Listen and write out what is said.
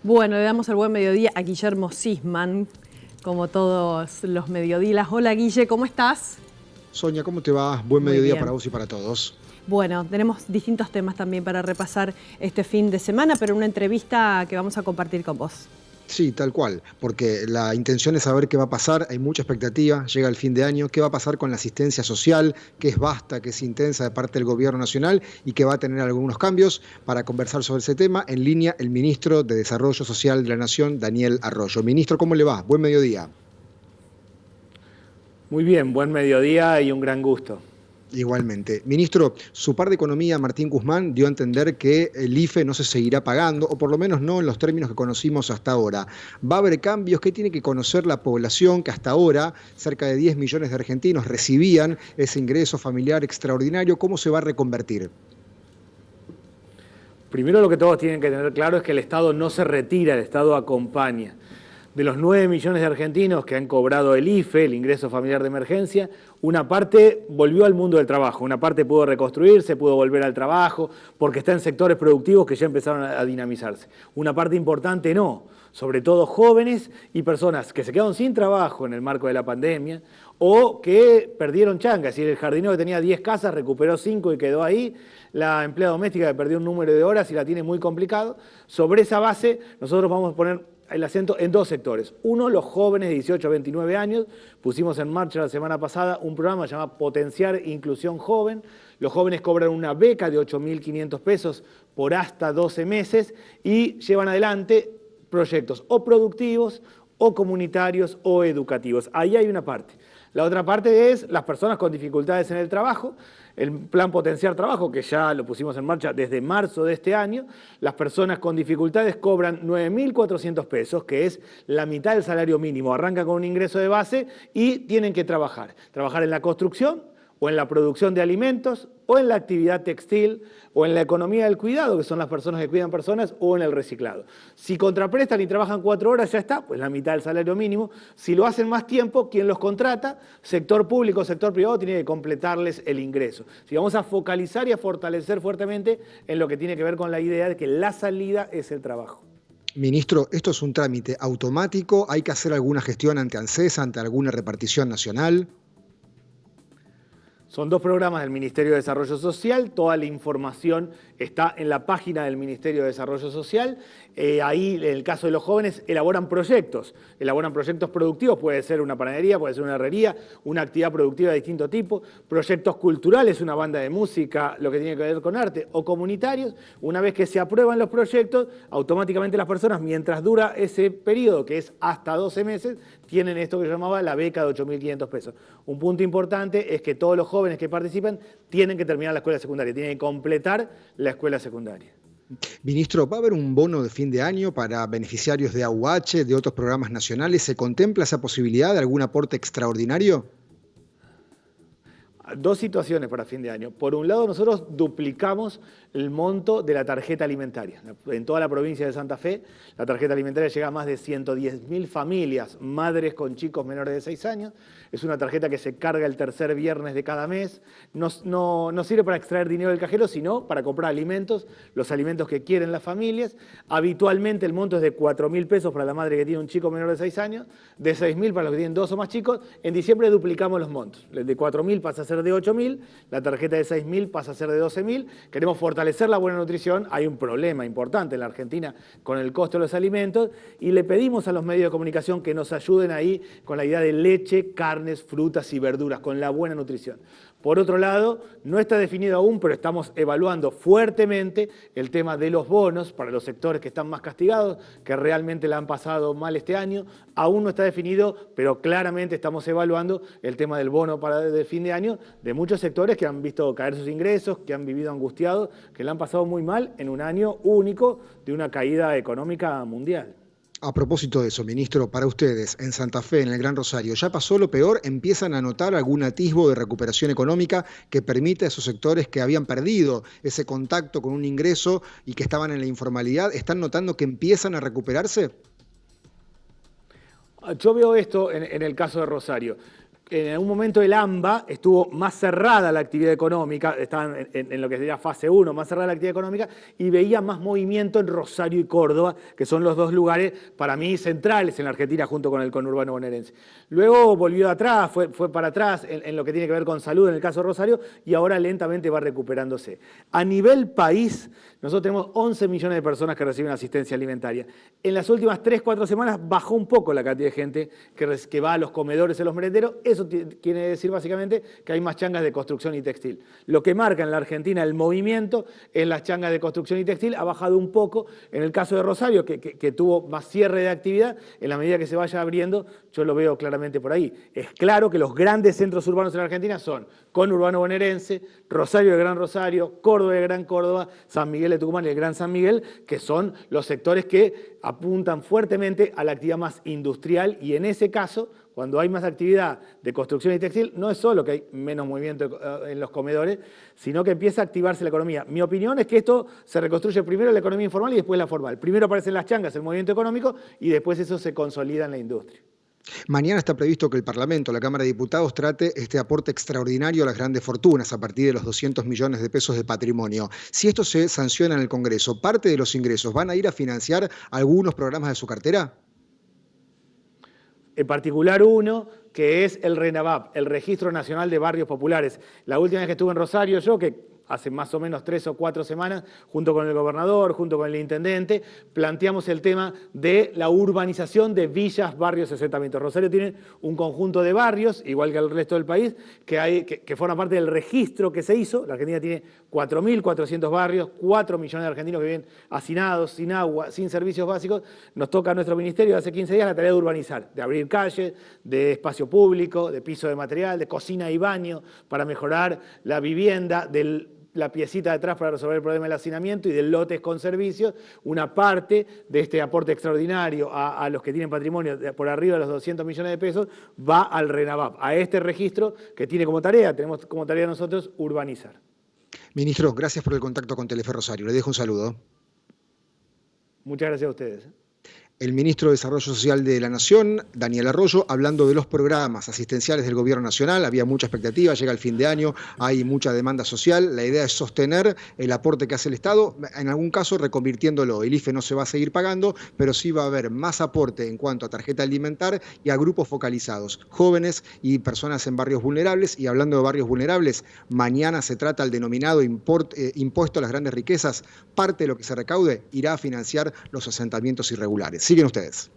Bueno, le damos el buen mediodía a Guillermo Sisman, como todos los mediodías. Hola Guille, ¿cómo estás? Sonia, ¿cómo te va? Buen Muy mediodía para bien. vos y para todos. Bueno, tenemos distintos temas también para repasar este fin de semana, pero una entrevista que vamos a compartir con vos. Sí, tal cual, porque la intención es saber qué va a pasar, hay mucha expectativa, llega el fin de año, qué va a pasar con la asistencia social, que es vasta, que es intensa de parte del gobierno nacional y que va a tener algunos cambios. Para conversar sobre ese tema, en línea el ministro de Desarrollo Social de la Nación, Daniel Arroyo. Ministro, ¿cómo le va? Buen mediodía. Muy bien, buen mediodía y un gran gusto. Igualmente. Ministro, su par de Economía, Martín Guzmán, dio a entender que el IFE no se seguirá pagando, o por lo menos no en los términos que conocimos hasta ahora. ¿Va a haber cambios? ¿Qué tiene que conocer la población que hasta ahora, cerca de 10 millones de argentinos, recibían ese ingreso familiar extraordinario? ¿Cómo se va a reconvertir? Primero lo que todos tienen que tener claro es que el Estado no se retira, el Estado acompaña. De los 9 millones de argentinos que han cobrado el IFE, el ingreso familiar de emergencia, una parte volvió al mundo del trabajo, una parte pudo reconstruirse, pudo volver al trabajo, porque está en sectores productivos que ya empezaron a dinamizarse. Una parte importante no, sobre todo jóvenes y personas que se quedaron sin trabajo en el marco de la pandemia o que perdieron changa. Es decir, el jardinero que tenía 10 casas recuperó 5 y quedó ahí. La empleada doméstica que perdió un número de horas y la tiene muy complicado. Sobre esa base nosotros vamos a poner el acento en dos sectores. Uno, los jóvenes de 18 a 29 años. Pusimos en marcha la semana pasada un programa llamado Potenciar Inclusión Joven. Los jóvenes cobran una beca de 8.500 pesos por hasta 12 meses y llevan adelante proyectos o productivos, o comunitarios, o educativos. Ahí hay una parte. La otra parte es las personas con dificultades en el trabajo. El plan Potenciar Trabajo, que ya lo pusimos en marcha desde marzo de este año, las personas con dificultades cobran 9.400 pesos, que es la mitad del salario mínimo. Arrancan con un ingreso de base y tienen que trabajar. Trabajar en la construcción, o en la producción de alimentos, o en la actividad textil, o en la economía del cuidado, que son las personas que cuidan personas, o en el reciclado. Si contraprestan y trabajan 4 horas, ya está, pues la mitad del salario mínimo. Si lo hacen más tiempo, quien los contrata, sector público, sector privado, tiene que completarles el ingreso. Si vamos a focalizar y a fortalecer fuertemente en lo que tiene que ver con la idea de que la salida es el trabajo. Ministro, ¿esto es un trámite automático? ¿Hay que hacer alguna gestión ante ANSES, ante alguna repartición nacional? Son dos programas del Ministerio de Desarrollo Social, toda la información está en la página del Ministerio de Desarrollo Social. Ahí, en el caso de los jóvenes, elaboran proyectos productivos, puede ser una panadería, puede ser una herrería, una actividad productiva de distinto tipo, proyectos culturales, una banda de música, lo que tiene que ver con arte, o comunitarios. Una vez que se aprueban los proyectos, automáticamente las personas, mientras dura ese periodo, que es hasta 12 meses, tienen esto que yo llamaba la beca de 8.500 pesos. Un punto importante es que todos los jóvenes que participan tienen que terminar la escuela secundaria, tienen que completar la escuela secundaria. Ministro, ¿va a haber un bono de fin de año para beneficiarios de AUH, de otros programas nacionales? ¿Se contempla esa posibilidad de algún aporte extraordinario? Dos situaciones para fin de año. Por un lado, nosotros duplicamos el monto de la tarjeta alimentaria. En toda la provincia de Santa Fe, la tarjeta alimentaria llega a más de 110.000 familias, madres con chicos menores de 6 años. Es una tarjeta que se carga el tercer viernes de cada mes. No sirve para extraer dinero del cajero, sino para comprar alimentos, los alimentos que quieren las familias. Habitualmente el monto es de 4.000 pesos para la madre que tiene un chico menor de 6 años, de 6.000 para los que tienen 2 o más chicos. En diciembre duplicamos los montos. El de 4.000 pasa a ser de 8.000, la tarjeta de 6.000 pasa a ser de 12.000. Queremos fortalecer la buena nutrición. Hay un problema importante en la Argentina con el costo de los alimentos y le pedimos a los medios de comunicación que nos ayuden ahí con la idea de leche, carnes, frutas y verduras, con la buena nutrición. Por otro lado, no está definido aún, pero estamos evaluando fuertemente el tema de los bonos para los sectores que están más castigados, que realmente la han pasado mal este año. Aún no está definido, pero claramente estamos evaluando el tema del bono para de fin de año de muchos sectores que han visto caer sus ingresos, que han vivido angustiados, que la han pasado muy mal en un año único de una caída económica mundial. A propósito de eso, ministro, para ustedes, en Santa Fe, en el Gran Rosario, ¿ya pasó lo peor? ¿Empiezan a notar algún atisbo de recuperación económica que permita a esos sectores que habían perdido ese contacto con un ingreso y que estaban en la informalidad, están notando que empiezan a recuperarse? Yo veo esto en el caso de Rosario. en algún momento el AMBA estuvo más cerrada la actividad económica, estaban en lo que sería fase 1, más cerrada la actividad económica, y veía más movimiento en Rosario y Córdoba, que son los dos lugares, para mí, centrales en la Argentina, junto con el conurbano bonaerense. Luego volvió atrás, fue para atrás en lo que tiene que ver con salud, en el caso de Rosario, y ahora lentamente va recuperándose. A nivel país, nosotros tenemos 11 millones de personas que reciben asistencia alimentaria. En las últimas 3-4 semanas bajó un poco la cantidad de gente que va a los comedores, a los merenderos. Eso quiere decir básicamente que hay más changas de construcción y textil. Lo que marca en la Argentina el movimiento en las changas de construcción y textil ha bajado un poco. En el caso de Rosario, que tuvo más cierre de actividad, en la medida que se vaya abriendo, yo lo veo claramente por ahí. Es claro que los grandes centros urbanos en la Argentina son conurbano bonaerense, Rosario del Gran Rosario, Córdoba del Gran Córdoba, San Miguel de Tucumán y el Gran San Miguel, que son los sectores que apuntan fuertemente a la actividad más industrial, y en ese caso, cuando hay más actividad de construcción y textil, no es solo que hay menos movimiento en los comedores, sino que empieza a activarse la economía. Mi opinión es que esto se reconstruye primero la economía informal y después la formal. Primero aparecen las changas, el movimiento económico, y después eso se consolida en la industria. Mañana está previsto que el Parlamento, la Cámara de Diputados, trate este aporte extraordinario a las grandes fortunas a partir de los 200 millones de pesos de patrimonio. Si esto se sanciona en el Congreso, ¿parte de los ingresos van a ir a financiar algunos programas de su cartera? En particular uno, que es el RENAVAP, el Registro Nacional de Barrios Populares. La última vez que estuve en Rosario, yo, que hace más o menos 3 o 4 semanas, junto con el gobernador, junto con el intendente, planteamos el tema de la urbanización de villas, barrios y asentamientos. Rosario tiene un conjunto de barrios, igual que el resto del país, que forman parte del registro que se hizo. La Argentina tiene 4.400 barrios, 4 millones de argentinos que viven hacinados, sin agua, sin servicios básicos. Nos toca a nuestro ministerio hace 15 días la tarea de urbanizar, de abrir calles, de espacio público, de piso de material, de cocina y baño, para mejorar la vivienda, la piecita de atrás para resolver el problema del hacinamiento, y del lotes con servicios. Una parte de este aporte extraordinario a los que tienen patrimonio por arriba de los 200 millones de pesos va al RENAVAP, a este registro que tiene como tarea, tenemos como tarea nosotros, urbanizar. Ministro, gracias por el contacto con Telefe Rosario. Le dejo un saludo. Muchas gracias a ustedes. El ministro de Desarrollo Social de la Nación, Daniel Arroyo, hablando de los programas asistenciales del Gobierno Nacional. Había mucha expectativa, llega el fin de año, hay mucha demanda social. La idea es sostener el aporte que hace el Estado, en algún caso reconvirtiéndolo. El IFE no se va a seguir pagando, pero sí va a haber más aporte en cuanto a tarjeta alimentar y a grupos focalizados, jóvenes y personas en barrios vulnerables. Y hablando de barrios vulnerables, mañana se trata el denominado impuesto a las grandes riquezas. Parte de lo que se recaude irá a financiar los asentamientos irregulares. Siguen ustedes.